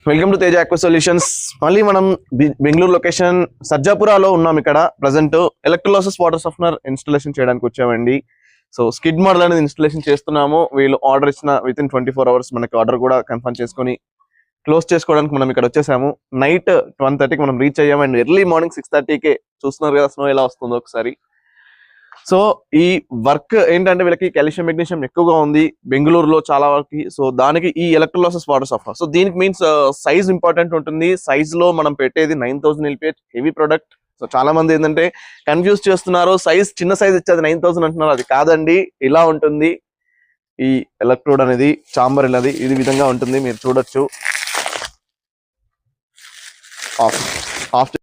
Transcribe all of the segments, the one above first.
Welcome to Teja aqua solutions. మళ్ళీ మనం Bengaluru location సజ్జాపురాలో ఉన్నాం. ఇక్కడ present electrolysis water softener installation చేయడానికి వచ్చామండి. సో స్కిడ్ మోడల్ అనేది ఇన్స్టాలేషన్ చేస్తున్నాము. వీళ్ళు ఆర్డర్ ఇచ్చిన విత్ ఇన్ 24 hours మనకి ఆర్డర్ కూడా కన్ఫర్మ్ చేసుకొని క్లోజ్ చేసుకోవడానికి మనం ఇక్కడ వచ్చేసాము. నైట్ 1:30కి మనం రీచ్ అయ్యాము అండ్ ఎర్లీ మార్నింగ్ 6:30కే చూస్తున్నారు కదా స్నో ఎలా వస్తుందో ఒకసారి. సో ఈ వర్క్ ఏంటంటే వీళ్ళకి కాల్షియం మెగ్నీషియం ఎక్కువగా ఉంది బెంగళూరులో చాలా వరకు. సో దానికి ఈ ఎలక్ట్రోలైసిస్ వాటర్ సాఫ్ట్నర్, సో దీనికి మీన్స్ సైజ్ ఇంపార్టెంట్ ఉంటుంది. సైజ్ లో మనం పెట్టేది 9000 LPH హెవీ ప్రొడక్ట్. సో చాలా మంది ఏంటంటే కన్ఫ్యూజ్ చేస్తున్నారు, సైజ్ చిన్న సైజ్ ఇచ్చేది 9000 అంటున్నారు. అది కాదండి, ఇలా ఉంటుంది ఈ ఎలక్ట్రోడ్ అనేది. చాంబర్ అనేది ఇది విధంగా ఉంటుంది, మీరు చూడొచ్చు. ఆఫ్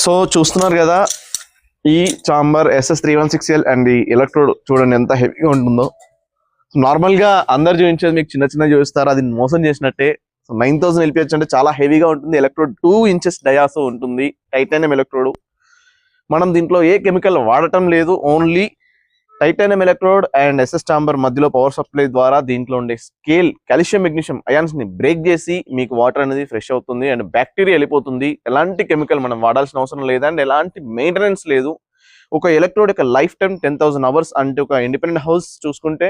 సో చూస్తున్నారు కదా ఈ చాంబర్ SS316L అండ్ ఈ ఎలక్ట్రోడ్ చూడండి ఎంత హెవీగా ఉంటుందో. నార్మల్ గా అందరు చూపించేది మీకు చిన్న చిన్న చూపిస్తారు, అది మోసం చేసినట్టే. 9000 LPH అంటే చాలా హెవీగా ఉంటుంది. ఎలక్ట్రోడ్ 2 inches డయాసో ఉంటుంది, టైటానియం ఎలక్ట్రోడ్. మనం దీంట్లో ఏ కెమికల్ వాడటం లేదు, only titanium electrode and SS chamber మధ్యలో పవర్ సప్లై ద్వారా దీంట్లో ఉండే స్కేల్ కాల్షియం మెగ్నీషియం అయాన్స్ ని బ్రేక్ చేసి మీకు వాటర్ అనేది ఫ్రెష్ అవుతుంది అండ్ బ్యాక్టీరియా వెళ్ళిపోతుంది. ఎలాంటి కెమికల్ మనం వాడాల్సిన అవసరం లేదు అండ్ ఎలాంటి మెయింటెనెన్స్ లేదు. ఒక ఎలక్ట్రోడ్ యొక్క లైఫ్ టైం 10,000 hours అంటే ఒక ఇండిపెండెంట్ హౌస్ చూసుకుంటే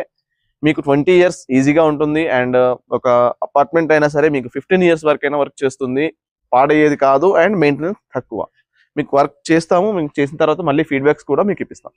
మీకు 20 years ఈజీగా ఉంటుంది. అండ్ ఒక అపార్ట్మెంట్ అయినా సరే మీకు 15 years వరకైనా వర్క్ చేస్తుంది. పాడయ్యేది కాదు అండ్ మెయింటెనెన్స్ తక్కువ. మీకు వర్క్ చేస్తాము, మీకు చేసిన తర్వాత మళ్ళీ ఫీడ్బ్యాక్స్ కూడా మీకు ఇప్పిస్తాం.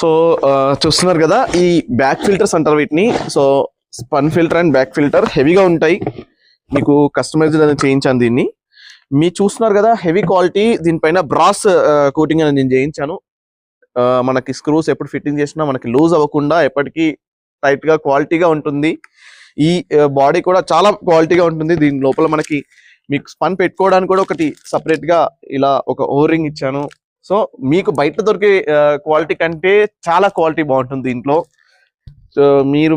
సో చూస్తున్నారు కదా ఈ బ్యాక్ ఫిల్టర్స్ అంటారు వీటిని. So spun filter and back filter హెవీగా ఉంటాయి. మీకు కస్టమైజ్ అనేది చేయించాను దీన్ని. మీరు చూస్తున్నారు కదా హెవీ క్వాలిటీ. దీనిపైన బ్రాస్ కోటింగ్ అనేది నేను చేయించాను. మనకి స్క్రూస్ ఎప్పుడు ఫిట్టింగ్ చేసినా మనకి లూజ్ అవ్వకుండా ఎప్పటికీ టైట్ గా క్వాలిటీగా ఉంటుంది. ఈ బాడీ కూడా చాలా క్వాలిటీగా ఉంటుంది. దీని లోపల మనకి మీకు స్పన్ పెట్టుకోవడానికి కూడా ఒకటి సపరేట్ గా ఇలా ఒక ఓరింగ్ ఇచ్చాను. సో మీకు బయట దొరికే క్వాలిటీ కంటే చాలా క్వాలిటీ బాగుంటుంది దీంట్లో. సో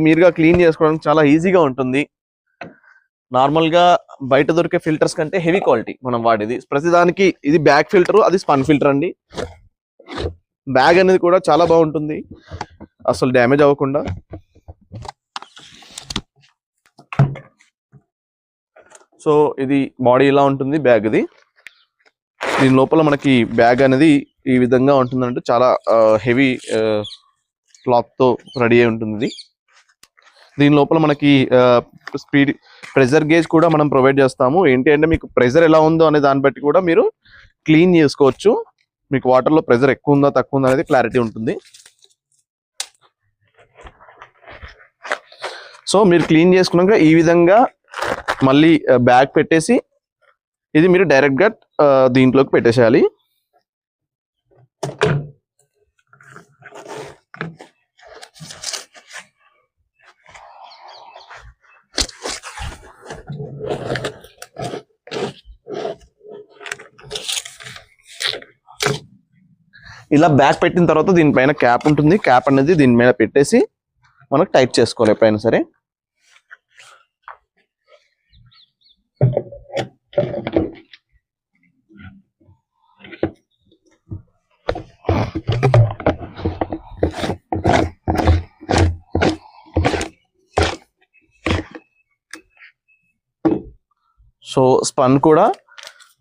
మీరుగా క్లీన్ చేసుకోవడానికి చాలా ఈజీగా ఉంటుంది. నార్మల్ గా బయట దొరికే ఫిల్టర్స్ కంటే హెవీ క్వాలిటీ మనం వాడేది. ప్రతిదానికి ఇది బ్యాక్ ఫిల్టర్, అది స్పన్ ఫిల్టర్ అండి. బ్యాగ్ అనేది కూడా చాలా బాగుంటుంది, అసలు డ్యామేజ్ అవ్వకుండా. సో ఇది బాడీ ఇలా ఉంటుంది బ్యాగ్ ఇది. దీని లోపల మనకి బ్యాగ్ అనేది ఈ విధంగా ఉంటుందంటే చాలా హెవీ క్లాత్ తో రెడీ అయి ఉంటుంది. దీని లోపల మనకి స్పీడ్ ప్రెజర్ గేజ్ కూడా మనం ప్రొవైడ్ చేస్తాము. ఏంటి అంటే మీకు ప్రెజర్ ఎలా ఉందో అనే దాన్ని బట్టి కూడా మీరు క్లీన్ చేసుకోవచ్చు. మీకు వాటర్ లో ప్రెజర్ ఎక్కువ ఉందా తక్కువ ఉందా అనేది క్లారిటీ ఉంటుంది. సో మీరు క్లీన్ చేసుకున్నాక ఈ విధంగా మళ్ళీ బ్యాగ్ పెట్టేసి ఇది మీరు డైరెక్ట్ గా దీంట్లోకి పెట్టేసేయాలి. ఇలా బ్యాగ్ పెట్టిన తర్వాత దీనిపైన క్యాప్ ఉంటుంది. క్యాప్ అనేది దీని మీద పెట్టేసి మనకు టైట్ చేసుకోవాలి ఎప్పుడైనా సరే. సో స్పన్ కూడా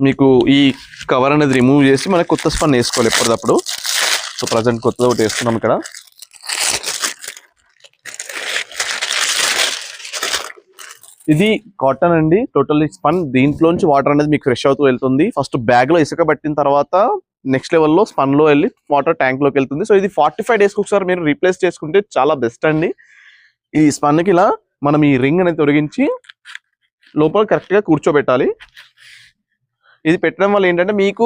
మీకు ఈ కవర్ అనేది రిమూవ్ చేసి మనకి కొత్త స్పన్ వేసుకోవాలి ఎప్పటికప్పుడు. సో ప్రజెంట్ కొత్తది ఒకటి వేస్తున్నాం ఇక్కడ. ఇది కాటన్ అండి, టోటల్లీ స్పన్. దీంట్లోంచి వాటర్ అనేది మీకు ఫ్రెష్ అవుతూ వెళ్తుంది. ఫస్ట్ బ్యాగ్ లో ఇసుక పట్టిన తర్వాత నెక్స్ట్ లెవెల్లో స్పన్ లో వెళ్ళి వాటర్ ట్యాంక్ లోకి వెళ్తుంది. సో ఇది 45 days ఒకసారి మీరు రీప్లేస్ చేసుకుంటే చాలా బెస్ట్ అండి. ఈ స్పన్ కి ఇలా మనం ఈ రింగ్ అనేది తొలగించి లోపల కరెక్ట్ గా కూర్చోబెట్టాలి. ఇది పెట్టడం వల్ల ఏంటంటే మీకు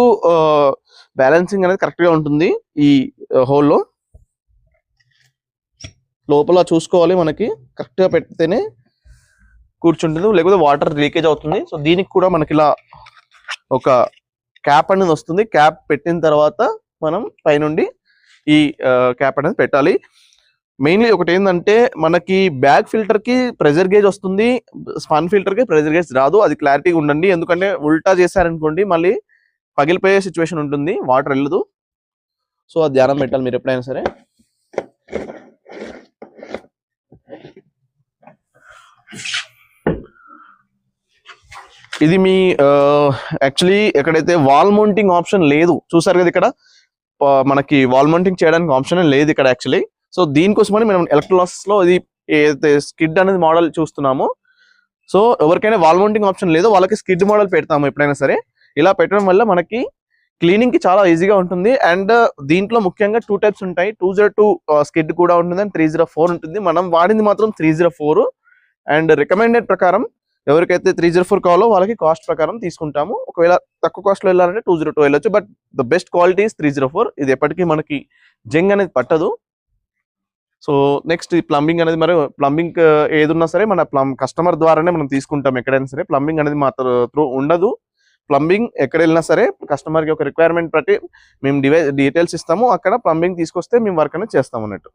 బ్యాలెన్సింగ్ అనేది కరెక్ట్ గా ఉంటుంది. ఈ హోల్లో లోపల చూసుకోవాలి, మనకి కరెక్ట్ గా పెడితేనే కూర్చుంటుంది, లేకపోతే వాటర్ లీకేజ్ అవుతుంది. సో దీనికి కూడా మనకి ఇలా ఒక క్యాప్ అనేది వస్తుంది. క్యాప్ పెట్టిన తర్వాత మనం పైనుండి ఈ క్యాప్ అనేది పెట్టాలి. మెయిన్లీ ఒకటి ఏంటంటే మనకి బ్యాగ్ ఫిల్టర్ కి ప్రెజర్ గేజ్ వస్తుంది, స్పన్ ఫిల్టర్ కి ప్రెజర్ గేజ్ రాదు. అది క్లారిటీగా ఉండండి, ఎందుకంటే ఉల్టా చేశారనుకోండి మళ్ళీ పగిలిపోయే సిచ్యువేషన్ ఉంటుంది, వాటర్ వెళ్ళదు. సో అది ధ్యానం పెట్టాలి మీరు ఎప్పుడైనా సరే. ఇది మీ యాక్చువల్లీ ఎక్కడైతే వాల్ మౌంటింగ్ ఆప్షన్ లేదు చూసారు కదా, ఇక్కడ మనకి వాల్ మౌంటింగ్ చేయడానికి ఆప్షన్ లేదు ఇక్కడ యాక్చువల్లీ. సో దీనికోసమని మనం ఎలక్ట్రోలాసిస్ లో ఇది ఏదైతే స్కిడ్ అనేది మోడల్ చూస్తున్నామో, సో ఎవరికైనా వాల్ మౌంటింగ్ ఆప్షన్ లేదో వాళ్ళకి స్కిడ్ మోడల్ పెడతాము ఎప్పుడైనా సరే. ఇలా పెట్టడం వల్ల మనకి క్లీనింగ్ కి చాలా ఈజీగా ఉంటుంది. అండ్ దీంట్లో ముఖ్యంగా 2 టైప్స్ ఉంటాయి. 202 స్కిడ్ కూడా ఉంటుంది అండ్ 304 ఉంటుంది. మనం వాడింది మాత్రం 304. అండ్ రికమెండెడ్ ప్రకారం ఎవరికైతే 304 కావాలో వాళ్ళకి కాస్ట్ ప్రకారం తీసుకుంటాము. ఒకవేళ తక్కువ కాస్ట్ లో వెళ్ళాలంటే 202 వెళ్ళొచ్చు, but the best quality is 304. ఇది ఎప్పటికీ మనకి జంగ్ అనేది పట్టదు. సో నెక్స్ట్ ఈ ప్లంబింగ్ అనేది, మరి ప్లంబింగ్ ఏదున్నా సరే మన కస్టమర్ ద్వారానే మనం తీసుకుంటాం ఎక్కడైనా సరే. ప్లంబింగ్ అనేది మా త్రూ ఉండదు. ప్లంబింగ్ ఎక్కడ వెళ్ళినా సరే కస్టమర్ కి ఒక రిక్వైర్మెంట్ బట్టి మేము డీటెయిల్స్ ఇస్తాము, అక్కడ ప్లంబింగ్ తీసుకొస్తే మేము వర్క్ అనేది చేస్తాం అన్నట్టు.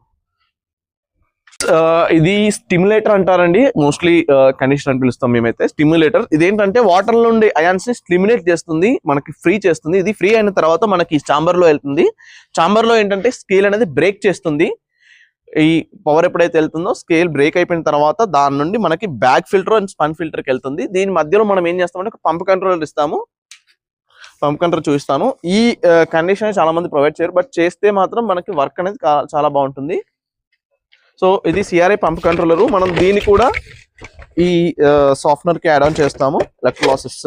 ఇది స్టిమ్యులేటర్ అంటారండి, మోస్ట్లీ కండిషన్ అని పిలుస్తాం మేమైతే. స్టిమ్యులేటర్ ఇదేంటంటే వాటర్ నుండి అయాన్స్ ని స్టిమ్యులేట్ చేస్తుంది, మనకి ఫ్రీ చేస్తుంది. ఇది ఫ్రీ అయిన తర్వాత మనకి చాంబర్ లో వెళ్తుంది. చాంబర్ లో ఏంటంటే స్కేల్ అనేది బ్రేక్ చేస్తుంది. ఈ పవర్ ఎప్పుడైతే వెళ్తుందో స్కేల్ బ్రేక్ అయిపోయిన తర్వాత దాని నుండి మనకి bag filter and spun filter కి వెళ్తుంది. దీని మధ్యలో మనం ఏం చేస్తామంటే ఒక పంప్ కంట్రోలర్ ఇస్తాము. పంప్ కంట్రోల్ చూపిస్తాను. ఈ కండిషన్ చాలా మంది ప్రొవైడ్ చేయరు, బట్ చేస్తే మాత్రం మనకి వర్క్ అనేది చాలా బాగుంటుంది. సో ఇది సిఆర్ఐ పంప్ కంట్రోలర్. మనం దీన్ని కూడా ఈ సాఫ్ట్వేర్ కి యాడ్ ఆన్ చేస్తాము. ఎలక్ట్రోలాసిస్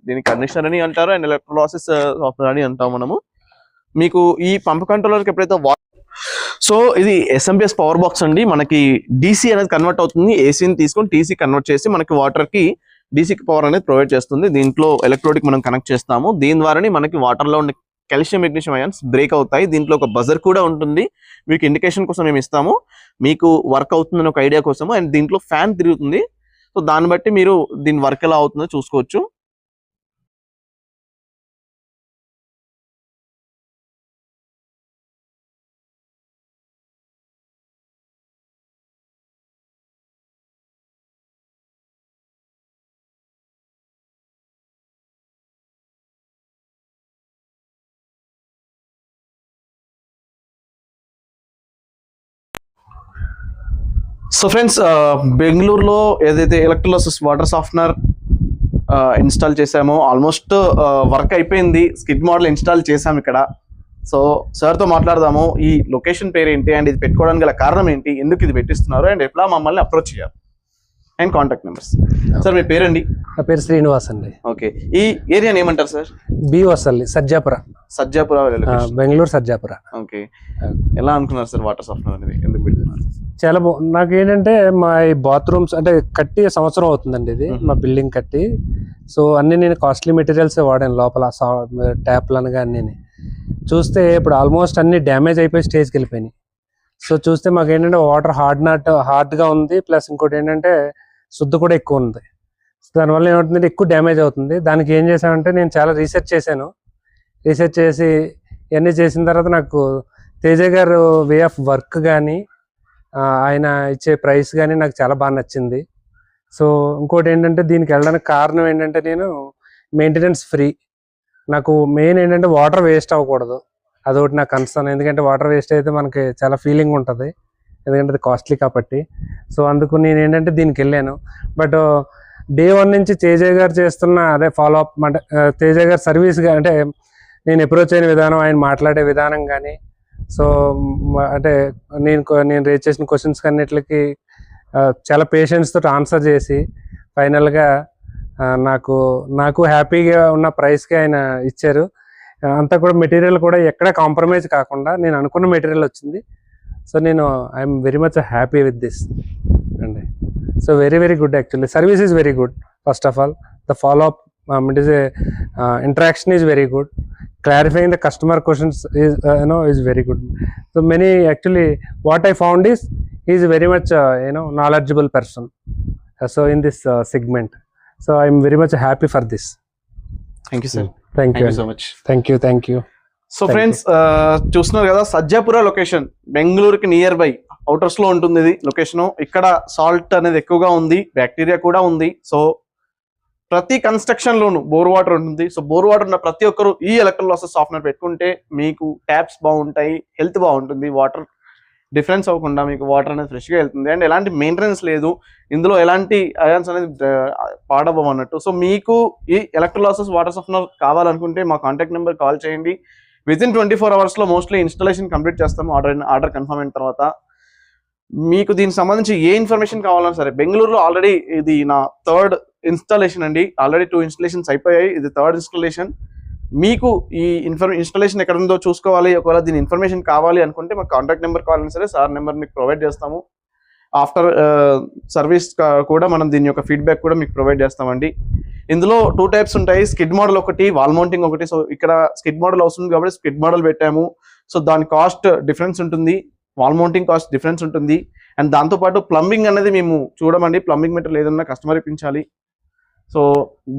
దీని కండిషనర్ అని అంటారు అండ్ ఎలక్ట్రోలాసిస్ సాఫ్ట్వేర్ అని అంటాము మనము. మీకు ఈ పంప్ కంట్రోలర్ కి ఎప్పుడైతే సో ఇది ఎస్ఎంబిఎస్ పవర్ బాక్స్ అండి. మనకి డీసీ అనేది కన్వర్ట్ అవుతుంది. ఏసీని తీసుకొని టీసీ కన్వర్ట్ చేసి మనకి వాటర్ కి డీసీ పవర్ అనేది ప్రొవైడ్ చేస్తుంది. దీంట్లో ఎలక్ట్రోడిక్ మనం కనెక్ట్ చేస్తాము. దీని ద్వారానే మనకి వాటర్ లో ఉండే కాల్షియం మెగ్నీషియం అయాన్స్ బ్రేక్ అవుతాయి. దీంట్లో ఒక బజర్ కూడా ఉంటుంది, మీకు ఇండికేషన్ కోసం మేము ఇస్తాము, మీకు వర్క్ అవుతుందని ఒక ఐడియా కోసము. అండ్ దీంట్లో ఫ్యాన్ తిరుగుతుంది, సో దాన్ని బట్టి మీరు దీని వర్క్ ఎలా అవుతుందో చూసుకోవచ్చు. సో ఫ్రెండ్స్, బెంగళూరులో ఏదైతే ఎలక్ట్రోలాసిస్ వాటర్ సాఫ్ట్నర్ ఇన్స్టాల్ చేసామో ఆల్మోస్ట్ వర్క్ అయిపోయింది. స్కిడ్ మోడల్ ఇన్స్టాల్ చేసాము ఇక్కడ. సో సార్తో మాట్లాడదాము. ఈ లొకేషన్ పేరు ఏంటి అండ్ ఇది పెట్టుకోవడానికి గల కారణం ఏంటి, ఎందుకు ఇది పెట్టిస్తున్నారు అండ్ ఎట్లా మమ్మల్ని అప్రోచ్ చేయాలి అండ్ కాంటాక్ట్ నెంబర్స్. సార్ మీ పేరండి? నా పేరు శ్రీనివాస్ అండి. ఓకే, ఈ ఏరియా ఏమంటారు సార్? బి వసల్లి, సజ్జాపుర. సజ్జాపుర, బెంగళూరు సజ్జాపుర. ఓకే, ఎలా అనుకున్నారు సార్ వాటర్ సాఫ్ట్నర్ అనేది, ఎందుకు పెట్టుకున్నారు? చాలా నాకు ఏంటంటే మా బాత్రూమ్స్ అంటే కట్టి సంవత్సరం అవుతుందండి ఇది, మా బిల్డింగ్ కట్టి. సో అన్ని నేను కాస్ట్లీ మెటీరియల్స్ వాడాను లోపల, ట్యాప్లు అనగా అన్ని చూస్తే ఇప్పుడు ఆల్మోస్ట్ అన్ని డ్యామేజ్ అయిపోయి స్టేజ్కి వెళ్ళిపోయినాయి. సో చూస్తే మాకు ఏంటంటే వాటర్ హార్డ్గా ఉంది, ప్లస్ ఇంకోటి ఏంటంటే శుద్ధి కూడా ఎక్కువ ఉంది. దానివల్ల ఏమవుతుందంటే ఎక్కువ డ్యామేజ్ అవుతుంది. దానికి ఏం చేశానంటే నేను చాలా రీసెర్చ్ చేశాను. రీసెర్చ్ చేసి ఇవన్నీ చేసిన తర్వాత నాకు తేజ గారు వే ఆఫ్ వర్క్ కానీ ఆయన ఇచ్చే ప్రైస్ కానీ నాకు చాలా బాగా నచ్చింది. సో ఇంకోటి ఏంటంటే దీనికి వెళ్ళడానికి కారణం ఏంటంటే నేను మెయింటెనెన్స్ ఫ్రీ. నాకు మెయిన్ ఏంటంటే వాటర్ వేస్ట్ అవ్వకూడదు, అదొకటి నాకు కన్సర్న్. ఎందుకంటే వాటర్ వేస్ట్ అయితే మనకి చాలా ఫీలింగ్ ఉంటుంది, ఎందుకంటే అది కాస్ట్లీ కాబట్టి. సో అందుకు నేను ఏంటంటే దీనికి వెళ్ళాను. బట్ డే 1 నుంచి తేజ గారు చేస్తున్న అదే ఫాలో అప్ అంటే తేజ గారు సర్వీస్ అంటే నేను అప్రోచ్ అయిన విధానం, ఆయన మాట్లాడే విధానం కానీ, సో అంటే నేను రేజ్ చేసిన క్వశ్చన్స్ అన్నిటికి చాలా పేషెన్స్తో ఆన్సర్ చేసి ఫైనల్గా నాకు హ్యాపీగా ఉన్న ప్రైస్కి ఆయన ఇచ్చారు. అంతా కూడా మెటీరియల్ కూడా ఎక్కడ కాంప్రమైజ్ కాకుండా నేను అనుకున్న మెటీరియల్ వచ్చింది. So I'm very much happy with this అండి. So very very good, actually service is very good. First of all the follow up it is a interaction is very good. Clarifying the customer questions is very good. So many actually what I found is he is very much knowledgeable person. So in this segment, so I'm very much happy for this. Thank you sir, Thank thank you. You so much. Thank you. So Thank friends, చూస్తున్నారు కదా సజ్జాపుర location, బెంగళూరుకి near by అవుటర్స్ లో ఉంటుంది ఇది location. ఇక్కడ salt అనేది ఎక్కువగా ఉంది, బ్యాక్టీరియా కూడా ఉంది. సో ప్రతి కన్స్ట్రక్షన్ లోను బోర్ వాటర్ ఉంటుంది. సో బోర్ వాటర్ ఉన్న ప్రతి ఒక్కరు ఈ ఎలక్ట్రోలాసెస్ సాఫ్ట్వేర్ పెట్టుకుంటే మీకు ట్యాప్స్ బాగుంటాయి, హెల్త్ బాగుంటుంది, వాటర్ డిఫరెన్స్ అవ్వకుండా మీకు వాటర్ అనేది ఫ్రెష్గా వెళ్తుంది. అండ్ ఎలాంటి మెయింటెనెన్స్ లేదు ఇందులో, ఎలాంటి అయాన్స్ అనేది పాడవ్వవు అన్నట్టు. సో మీకు ఈ ఎలక్ట్రోలాసెస్ వాటర్ సాఫ్ట్వేర్ కావాలనుకుంటే మా కాంటాక్ట్ నెంబర్ కాల్ చేయండి. వితిన్ 24 hours లో మోస్ట్లీ ఇన్స్టాలేషన్ కంప్లీట్ చేస్తాము. ఆర్డర్ కన్ఫర్మ్ అయిన తర్వాత మీకు దీనికి సంబంధించి ఏ ఇన్ఫర్మేషన్ కావాలన్నా సరే, బెంగళూరులో ఆల్రెడీ ఇది నా 3rd ఇన్స్టాలేషన్ అండి. ఆల్రెడీ 2 ఇన్స్టాలేషన్స్ అయిపోయాయి, ఇది 3rd ఇన్స్టాలేషన్. మీకు ఈ ఇన్స్టాలేషన్ ఎక్కడ ఉందో చూసుకోవాలి, ఒకవేళ దీని ఇన్ఫర్మేషన్ కావాలి అనుకుంటే మాకు కాంటాక్ట్ నెంబర్ కావాలన్నా సరే సార్ నెంబర్ మీకు ప్రొవైడ్ చేస్తాము. ఆఫ్టర్ సర్వీస్ కూడా మనం దీని యొక్క ఫీడ్బ్యాక్ కూడా మీకు ప్రొవైడ్ చేస్తామండి. ఇందులో 2 టైప్స్ ఉంటాయి, స్కిడ్ మోడల్ ఒకటి, వాల్ మౌంటింగ్ ఒకటి. సో ఇక్కడ స్కిడ్ మోడల్ వస్తుంది కాబట్టి స్కిడ్ మోడల్ పెట్టాము. సో దాని కాస్ట్ డిఫరెన్స్ ఉంటుంది, వాల్ మౌంటింగ్ కాస్ట్ డిఫరెన్స్ ఉంటుంది. అండ్ దాంతోపాటు ప్లంబింగ్ అనేది మేము చూడమండి, ప్లంబింగ్ మెటీరియల్ ఏదన్నా కస్టమర్ ఇప్పించాలి. సో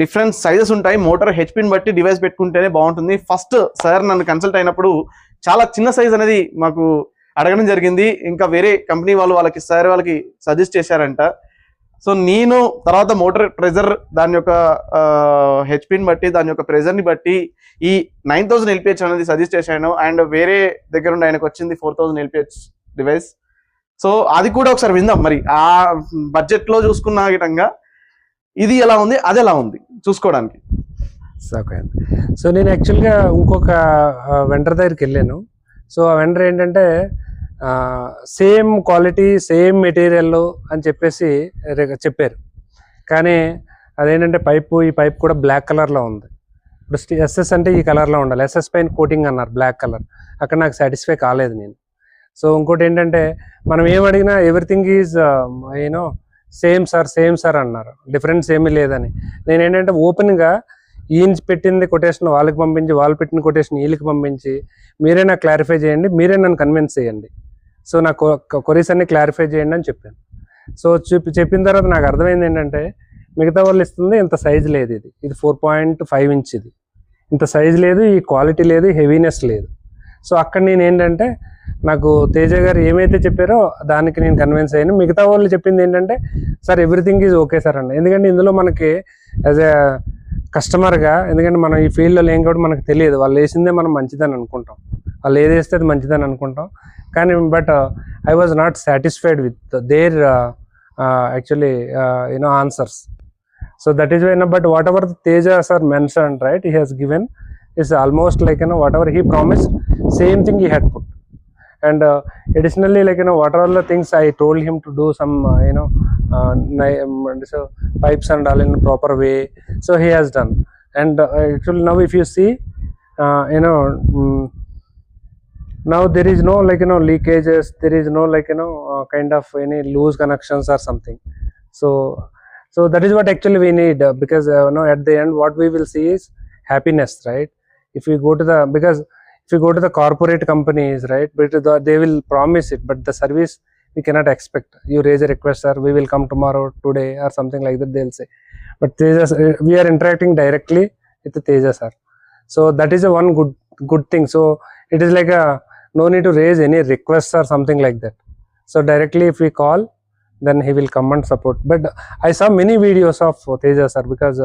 డిఫరెంట్ సైజెస్ ఉంటాయి, మోటార్ హెచ్పిని బట్టి డివైస్ పెట్టుకుంటేనే బాగుంటుంది. ఫస్ట్ సార్ నన్ను కన్సల్ట్ అయినప్పుడు చాలా చిన్న సైజ్ అనేది మాకు అడగడం జరిగింది. ఇంకా వేరే కంపెనీ వాళ్ళకి సార్ వాళ్ళకి సజెస్ట్ చేశారంట. సో నేను తర్వాత మోటార్ ప్రెజర్ దాని యొక్క హెచ్పిని బట్టి, దాని యొక్క ప్రెజర్ని బట్టి ఈ 9000 LPH అనేది సజెస్ట్ చేశాను. అండ్ వేరే దగ్గర నుండి ఆయనకు వచ్చింది 4000 LPH డివైస్. సో అది కూడా ఒకసారి విందాం. మరి ఆ బడ్జెట్లో చూసుకున్న విధంగా ఇది ఎలా ఉంది, అది ఎలా ఉంది చూసుకోవడానికి. ఓకే. సో నేను యాక్చువల్గా ఇంకొక వెండర్ దగ్గరికి వెళ్ళాను. సో ఆ వెండర్ ఏంటంటే సేమ్ క్వాలిటీ సేమ్ మెటీరియల్ అని చెప్పేసి చెప్పారు. కానీ అదేంటంటే ఈ పైప్ కూడా బ్లాక్ కలర్లో ఉంది. ఇప్పుడు ఎస్ఎస్ అంటే ఈ కలర్లో ఉండాలి, ఎస్ఎస్ పైన కోటింగ్ అన్నారు బ్లాక్ కలర్. అక్కడ నాకు సాటిస్ఫై కాలేదు నేను. సో ఇంకోటి ఏంటంటే మనం ఏం అడిగినా ఎవ్రీథింగ్ ఈజ్ సేమ్ సార్ అన్నారు, డిఫరెన్స్ ఏమీ లేదని. నేను ఏంటంటే ఓపెన్గా ఈయన పెట్టింది కొటేషన్ వాళ్ళకి పంపించి, వాళ్ళు పెట్టిన కొటేషన్ వీళ్ళకి పంపించి, మీరే నాకు క్లారిఫై చేయండి, మీరే నన్ను కన్విన్స్ చేయండి. సో నాకు కొరీస్ అన్ని క్లారిఫై చేయండి అని చెప్పాను. సో చెప్పిన తర్వాత నాకు అర్థమైంది ఏంటంటే మిగతా వాళ్ళు ఇస్తుంది ఇంత సైజ్ లేదు, ఇది 4.5 inch, ఇది ఇంత సైజ్ లేదు, ఈ క్వాలిటీ లేదు, హెవీనెస్ లేదు. సో అక్కడ నేను ఏంటంటే నాకు తేజ గారు ఏమైతే చెప్పారో దానికి నేను కన్విన్స్ అయ్యాను. మిగతా వాళ్ళు చెప్పింది ఏంటంటే sir everything is okay sir అండి. ఎందుకంటే ఇందులో మనకి యాజ్ ఎ కస్టమర్గా, ఎందుకంటే మనం ఈ ఫీల్డ్లో లేం కాబట్టి మనకు తెలియదు. వాళ్ళు వేసిందే మనం మంచిదని అనుకుంటాం, వాళ్ళు ఏది వేస్తే అది మంచిదని అనుకుంటాం. కానీ but I was not satisfied with their actually answers. So that is why, but whatever Teja sir mentioned, right, he has given is almost like whatever he promised, same thing he had put. And additionally, like whatever the things I told him to do, some so pipes and all in a proper way, so he has done. And actually now if you see now there is no leakages, there is no kind of any loose connections or something. So that is what actually we need, because at the end what we will see is happiness, right? If we go to the corporate companies, right, but they will promise it, but the service we cannot expect. You raise a request, sir, we will come tomorrow, today, or something like that they'll say. But Teja, we are interacting directly with Teja sir, so that is a one good thing. So it is like no need to raise any requests or something like that. So directly if we call, then he will come and support. But I saw many videos of Teja sir, because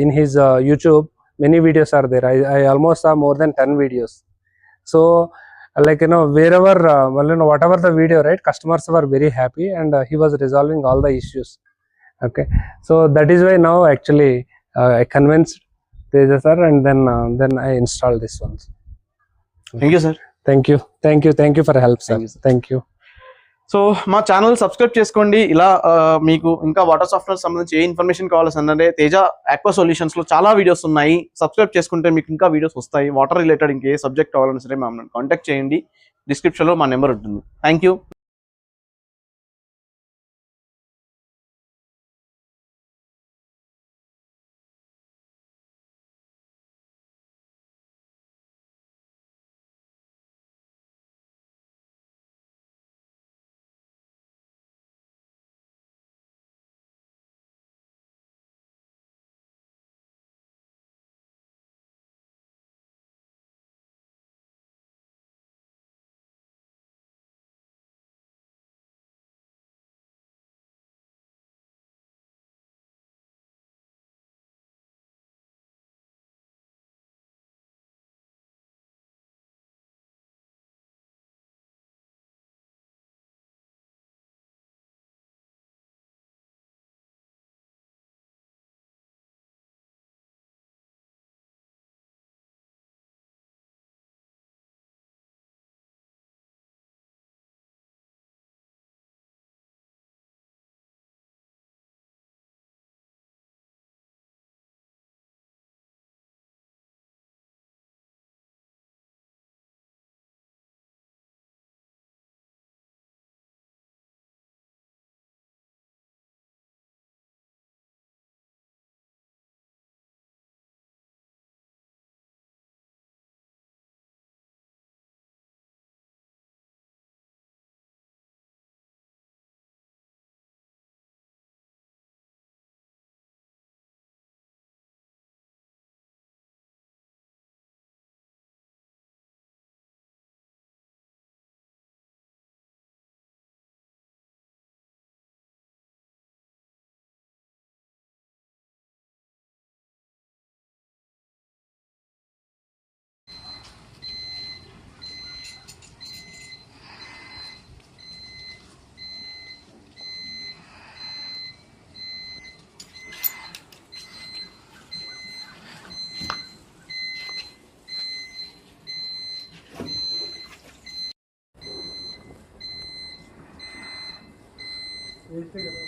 in his YouTube many videos are there. I almost saw more than 10 videos. So wherever whatever the video, right, customers were very happy, and he was resolving all the issues. Okay, so that is why now actually I convinced Teja sir, and then I installed this one. Thank you sir. Thank you for help sir. Thank you. So మా channel subscribe చేసుకోండి. ఇలా మీకు ఇంకా water software సంబంధించి ఏ information కావాల్సిందంటే Teja aqua solutions లో చాలా videos ఉన్నాయి. Subscribe చేసుకుంటే మీకు ఇంకా వీడియోస్ వస్తాయి. వాటర్ రిలేటెడ్ ఇంకే సబ్జెక్ట్ కావాలన్నా సరే మమ్మల్ని కాంటాక్ట్ చేయండి. డిస్క్రిప్షన్ లో మా నెంబర్ ఉంటుంది. Thank you. వేస్తే కదా